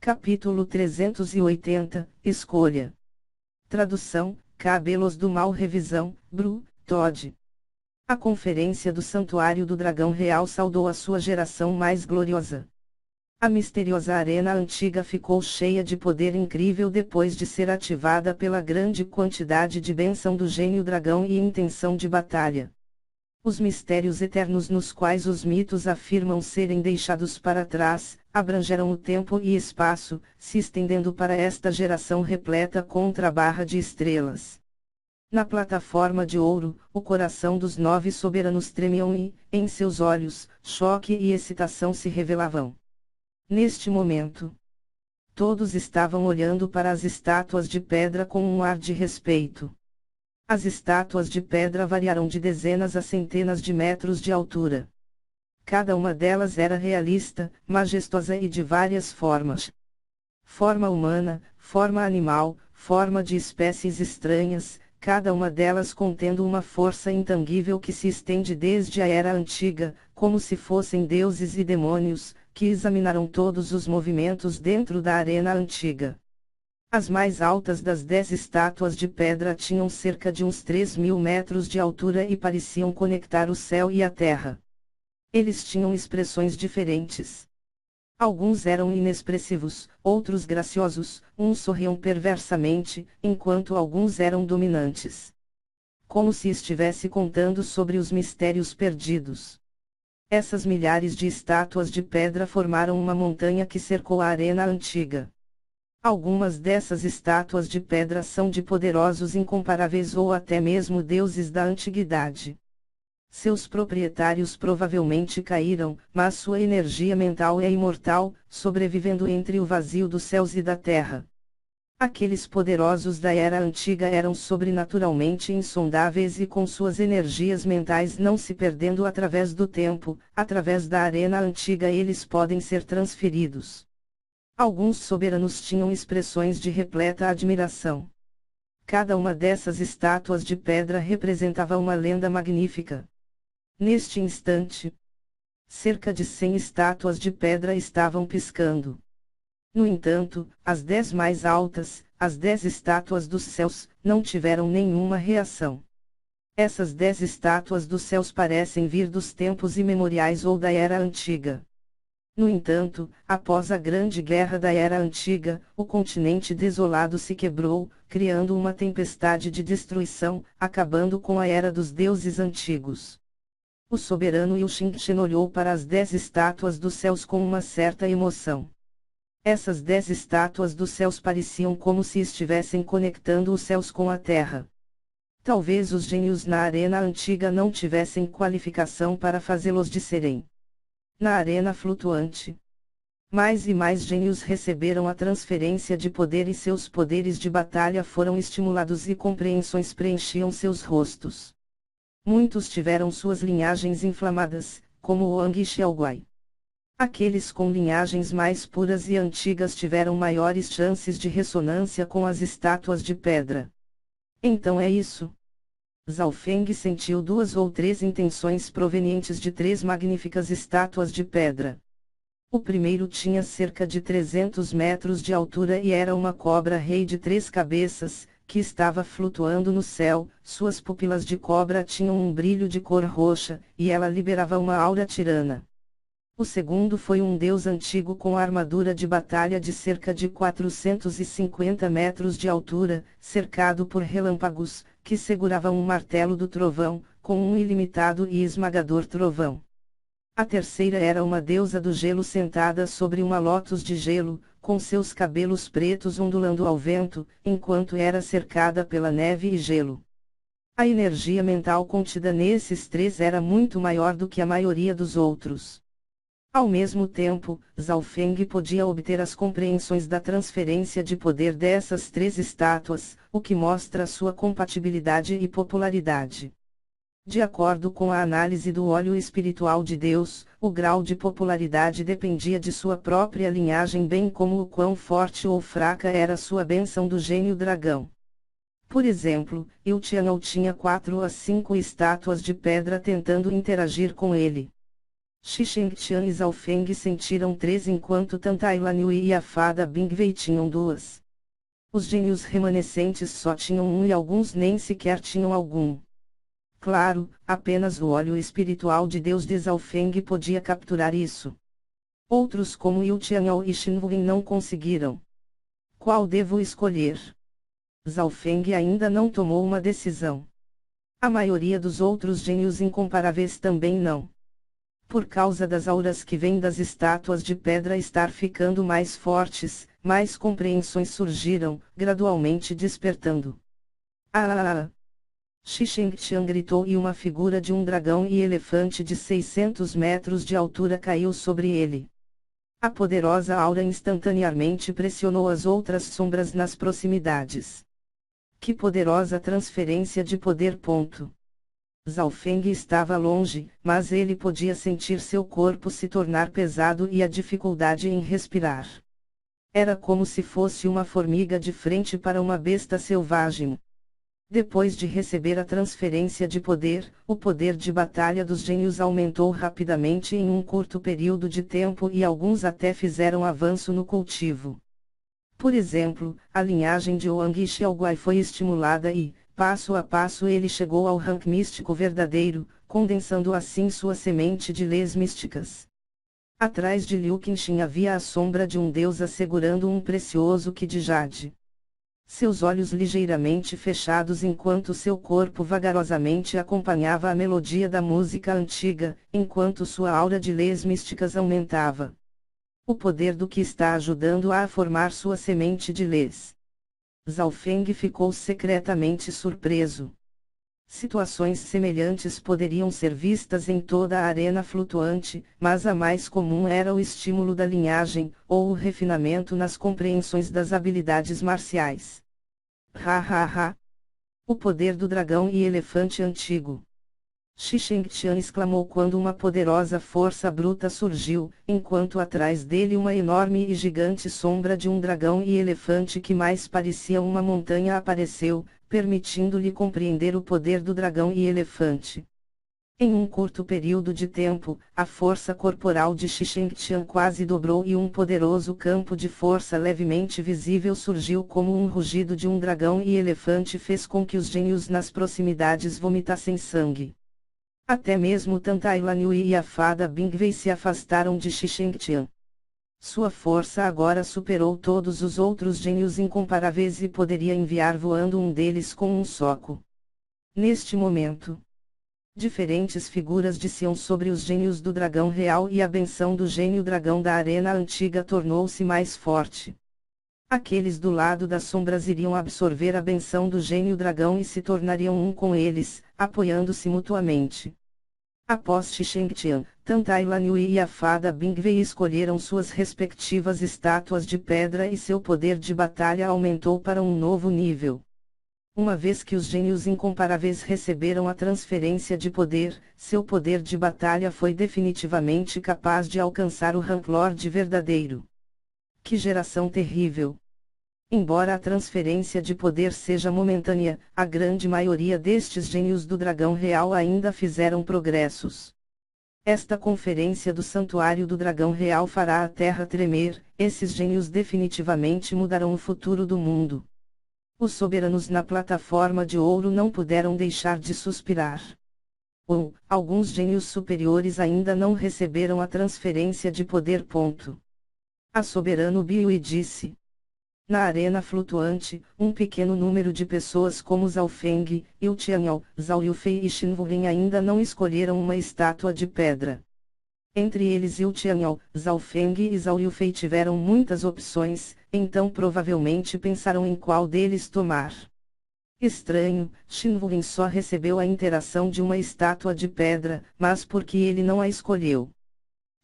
Capítulo 380, Escolha. Tradução, Cabelos do Mal. Revisão, Bru, Todd. A conferência do Santuário do Dragão Real saudou a sua geração mais gloriosa. A misteriosa arena antiga ficou cheia de poder incrível depois de ser ativada pela grande quantidade de bênção do gênio dragão e intenção de batalha. Os mistérios eternos nos quais os mitos afirmam serem deixados para trás, abrangeram o tempo e espaço, se estendendo para esta geração repleta contra a barra de estrelas. Na plataforma de ouro, o coração dos 9 soberanos tremiam e, em seus olhos, choque e excitação se revelavam. Neste momento, todos estavam olhando para as estátuas de pedra com um ar de respeito. As estátuas de pedra variaram de dezenas a centenas de metros de altura. Cada uma delas era realista, majestosa e de várias formas. Forma humana, forma animal, forma de espécies estranhas, cada uma delas contendo uma força intangível que se estende desde a Era Antiga, como se fossem deuses e demônios, que examinaram todos os movimentos dentro da Arena Antiga. As mais altas das 10 estátuas de pedra tinham cerca de uns 3.000 metros de altura e pareciam conectar o céu e a terra. Eles tinham expressões diferentes. Alguns eram inexpressivos, outros graciosos, uns sorriam perversamente, enquanto alguns eram dominantes. Como se estivesse contando sobre os mistérios perdidos. Essas milhares de estátuas de pedra formaram uma montanha que cercou a arena antiga. Algumas dessas estátuas de pedra são de poderosos incomparáveis ou até mesmo deuses da antiguidade. Seus proprietários provavelmente caíram, mas sua energia mental é imortal, sobrevivendo entre o vazio dos céus e da terra. Aqueles poderosos da Era Antiga eram sobrenaturalmente insondáveis e com suas energias mentais não se perdendo através do tempo, através da Arena Antiga eles podem ser transferidos. Alguns soberanos tinham expressões de repleta admiração. Cada uma dessas estátuas de pedra representava uma lenda magnífica. Neste instante, cerca de 100 estátuas de pedra estavam piscando. No entanto, as 10 mais altas, as 10 estátuas dos céus, não tiveram nenhuma reação. Essas 10 estátuas dos céus parecem vir dos tempos imemoriais ou da Era Antiga. No entanto, após a grande guerra da Era Antiga, o continente desolado se quebrou, criando uma tempestade de destruição, acabando com a Era dos Deuses Antigos. O soberano Yushin olhou para as 10 estátuas dos céus com uma certa emoção. Essas 10 estátuas dos céus pareciam como se estivessem conectando os céus com a terra. Talvez os gênios na Arena Antiga não tivessem qualificação para fazê-los discernem. Na arena flutuante, mais e mais gênios receberam a transferência de poder e seus poderes de batalha foram estimulados e compreensões preenchiam seus rostos. Muitos tiveram suas linhagens inflamadas, como o Wang Xiaoguai. Aqueles com linhagens mais puras e antigas tiveram maiores chances de ressonância com as estátuas de pedra. Então é isso. Zhao Feng sentiu 2 ou 3 intenções provenientes de 3 magníficas estátuas de pedra. O primeiro tinha cerca de 300 metros de altura e era uma cobra-rei de 3 cabeças, que estava flutuando no céu, suas pupilas de cobra tinham um brilho de cor roxa, e ela liberava uma aura tirana. O segundo foi um deus antigo com armadura de batalha de cerca de 450 metros de altura, cercado por relâmpagos, que segurava um martelo do trovão, com um ilimitado e esmagador trovão. A terceira era uma deusa do gelo sentada sobre uma lótus de gelo, com seus cabelos pretos ondulando ao vento, enquanto era cercada pela neve e gelo. A energia mental contida nesses 3 era muito maior do que a maioria dos outros. Ao mesmo tempo, Zhao Feng podia obter as compreensões da transferência de poder dessas 3 estátuas, o que mostra sua compatibilidade e popularidade. De acordo com a análise do óleo espiritual de Deus, o grau de popularidade dependia de sua própria linhagem bem como o quão forte ou fraca era sua bênção do gênio dragão. Por exemplo, Yu Tianhou tinha 4 a 5 estátuas de pedra tentando interagir com ele. Xishengtian e Zhao Feng sentiram 3 enquanto Tantai Lanhui e a fada Bingwei tinham 2. Os gênios remanescentes só tinham um e alguns nem sequer tinham algum. Claro, apenas o óleo espiritual de Deus de Zhao Feng podia capturar isso. Outros como Yu Tianyao e Shinwulin não conseguiram. Qual devo escolher? Zhao Feng ainda não tomou uma decisão. A maioria dos outros gênios incomparáveis também não. Por causa das auras que vêm das estátuas de pedra estar ficando mais fortes, mais compreensões surgiram, gradualmente despertando. Ah! Xishengtian gritou e uma figura de um dragão e elefante de 600 metros de altura caiu sobre ele. A poderosa aura instantaneamente pressionou as outras sombras nas proximidades. Que poderosa transferência de poder! Zhao Feng estava longe, mas ele podia sentir seu corpo se tornar pesado e a dificuldade em respirar. Era como se fosse uma formiga de frente para uma besta selvagem. Depois de receber a transferência de poder, o poder de batalha dos gênios aumentou rapidamente em um curto período de tempo e alguns até fizeram avanço no cultivo. Por exemplo, a linhagem de Wang Xiaoguai foi estimulada e, passo a passo ele chegou ao rank místico verdadeiro, condensando assim sua semente de leis místicas. Atrás de Liu Qinxin havia a sombra de um deus assegurando um precioso Qi de jade. Seus olhos ligeiramente fechados enquanto seu corpo vagarosamente acompanhava a melodia da música antiga, enquanto sua aura de leis místicas aumentava. O poder do que está ajudando-a a formar sua semente de leis. Zhao Feng ficou secretamente surpreso. Situações semelhantes poderiam ser vistas em toda a arena flutuante, mas a mais comum era o estímulo da linhagem, ou o refinamento nas compreensões das habilidades marciais. O poder do dragão e elefante antigo. Xishengtian exclamou quando uma poderosa força bruta surgiu, enquanto atrás dele uma enorme e gigante sombra de um dragão e elefante que mais parecia uma montanha apareceu, permitindo-lhe compreender o poder do dragão e elefante. Em um curto período de tempo, a força corporal de Xishengtian quase dobrou e um poderoso campo de força levemente visível surgiu como um rugido de um dragão e elefante fez com que os gênios nas proximidades vomitassem sangue. Até mesmo Tantai Lanhui e a fada Bingwei se afastaram de Xishengtian. Sua força agora superou todos os outros gênios incomparáveis e poderia enviar voando um deles com um soco. Neste momento, diferentes figuras diziam sobre os gênios do dragão real e a benção do gênio dragão da arena antiga tornou-se mais forte. Aqueles do lado das sombras iriam absorver a benção do gênio dragão e se tornariam um com eles, apoiando-se mutuamente. Após Xishengtian, Tantai Lanhui e a fada Bingwei escolheram suas respectivas estátuas de pedra e seu poder de batalha aumentou para um novo nível. Uma vez que os gênios incomparáveis receberam a transferência de poder, seu poder de batalha foi definitivamente capaz de alcançar o rank Lord verdadeiro. Que geração terrível! Embora a transferência de poder seja momentânea, a grande maioria destes gênios do dragão real ainda fizeram progressos. Esta conferência do Santuário do Dragão Real fará a Terra tremer, esses gênios definitivamente mudarão o futuro do mundo. Os soberanos na plataforma de ouro não puderam deixar de suspirar. Alguns gênios superiores ainda não receberam a transferência de poder. A soberano Biui disse. Na arena flutuante, um pequeno número de pessoas como Zhao Feng, Yu Tianyao, Zhao Yufei e Shinwulin ainda não escolheram uma estátua de pedra. Entre eles Yu Tianyao, Zhao Feng e Zhao Yufei tiveram muitas opções, então provavelmente pensaram em qual deles tomar. Estranho, Shinwulin só recebeu a interação de uma estátua de pedra, mas por que ele não a escolheu?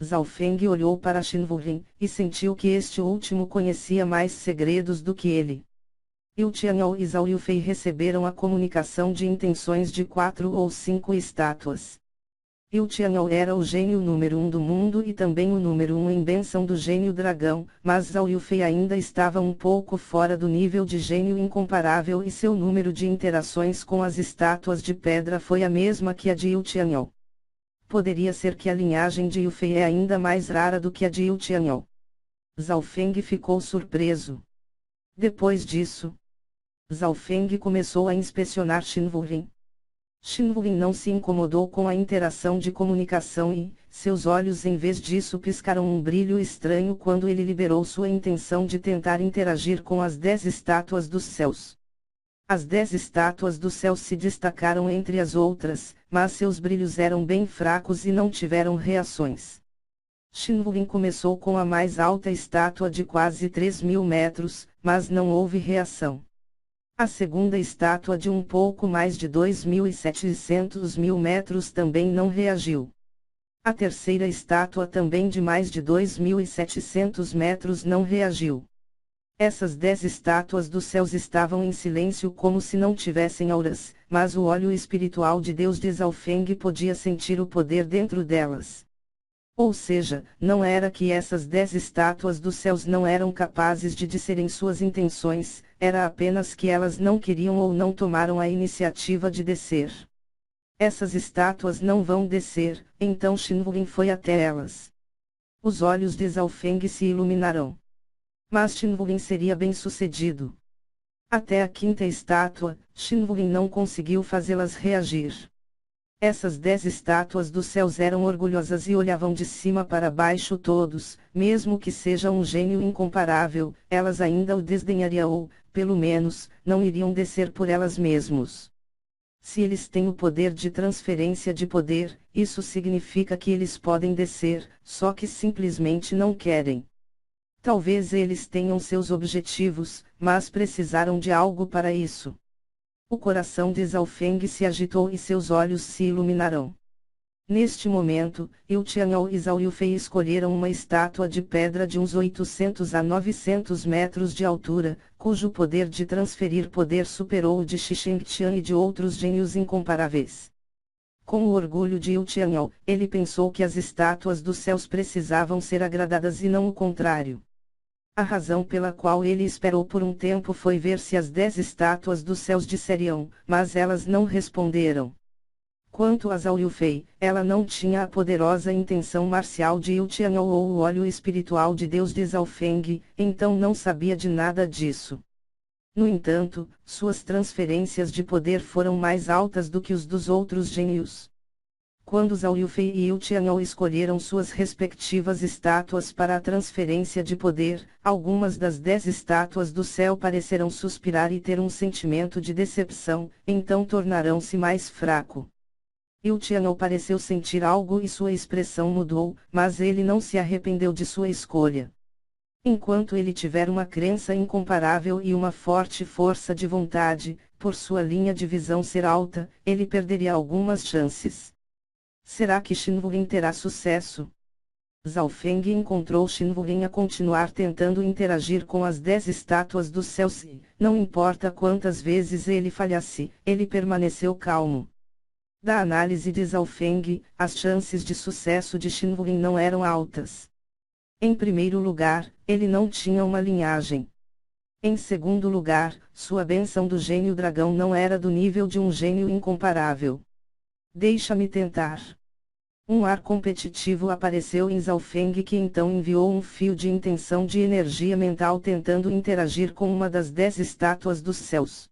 Zhao Feng olhou para Shinwulin, e sentiu que este último conhecia mais segredos do que ele. Yu Tianyao e Zhao Yufei receberam a comunicação de intenções de 4 ou 5 estátuas. Yu Tianyao era o gênio número 1 do mundo e também o número 1 em bênção do gênio dragão, mas Zhao Yufei ainda estava um pouco fora do nível de gênio incomparável e seu número de interações com as estátuas de pedra foi a mesma que a de Yu Tianyao. Poderia ser que a linhagem de Yufei é ainda mais rara do que a de Yu Tianyao. Zhao Feng ficou surpreso. Depois disso, Zhao Feng começou a inspecionar Xin Wulin. Xin Wulin não se incomodou com a interação de comunicação e, seus olhos em vez disso piscaram um brilho estranho quando ele liberou sua intenção de tentar interagir com as 10 estátuas dos céus. As 10 estátuas dos céus se destacaram entre as outras, mas seus brilhos eram bem fracos e não tiveram reações. Xin Wulin começou com a mais alta estátua de quase 3.000 metros, mas não houve reação. A segunda estátua de um pouco mais de 2.700 metros também não reagiu. A terceira estátua também de mais de 2.700 metros não reagiu. Essas 10 estátuas dos céus estavam em silêncio como se não tivessem auras, mas o olho espiritual de Deus de Zhao Feng podia sentir o poder dentro delas. Ou seja, não era que essas 10 estátuas dos céus não eram capazes de discernir suas intenções, era apenas que elas não queriam ou não tomaram a iniciativa de descer. Essas estátuas não vão descer, então Xin Wulin foi até elas. Os olhos de Zhao Feng se iluminarão. Mas Xin Wulin seria bem-sucedido. Até a quinta estátua, Xin Wulin não conseguiu fazê-las reagir. Essas 10 estátuas dos céus eram orgulhosas e olhavam de cima para baixo todos, mesmo que seja um gênio incomparável, elas ainda o desdenhariam ou, pelo menos, não iriam descer por elas mesmos. Se eles têm o poder de transferência de poder, isso significa que eles podem descer, só que simplesmente não querem. Talvez eles tenham seus objetivos, mas precisaram de algo para isso. O coração de Zhao Feng se agitou e seus olhos se iluminarão. Neste momento, Yu Tianyao e Zhao Yufei escolheram uma estátua de pedra de uns 800 a 900 metros de altura, cujo poder de transferir poder superou o de Shi Shengtian e de outros gênios incomparáveis. Com o orgulho de Yu Tianyao, ele pensou que as estátuas dos céus precisavam ser agradadas e não o contrário. A razão pela qual ele esperou por um tempo foi ver se as 10 estátuas dos céus disseriam, mas elas não responderam. Quanto a Zhao Yufei, ela não tinha a poderosa intenção marcial de Yu Tianyao ou o olho espiritual de Deus de Zhao Feng, então não sabia de nada disso. No entanto, suas transferências de poder foram mais altas do que os dos outros gênios. Quando Zhao Yufei e Yu Tianyao escolheram suas respectivas estátuas para a transferência de poder, algumas das 10 estátuas do céu pareceram suspirar e ter um sentimento de decepção, então tornarão-se mais fraco. Yu Tianyao pareceu sentir algo e sua expressão mudou, mas ele não se arrependeu de sua escolha. Enquanto ele tiver uma crença incomparável e uma forte força de vontade, por sua linha de visão ser alta, ele perderia algumas chances. Será que Xin Wulin terá sucesso? Zhao Feng encontrou Xin Wulin a continuar tentando interagir com as 10 estátuas dos céus e, não importa quantas vezes ele falhasse, ele permaneceu calmo. Da análise de Zhao Feng, as chances de sucesso de Xin Wulin não eram altas. Em primeiro lugar, ele não tinha uma linhagem. Em segundo lugar, sua bênção do gênio dragão não era do nível de um gênio incomparável. Deixa-me tentar. Um ar competitivo apareceu em Zhao Feng que então enviou um fio de intenção de energia mental tentando interagir com uma das 10 estátuas dos céus.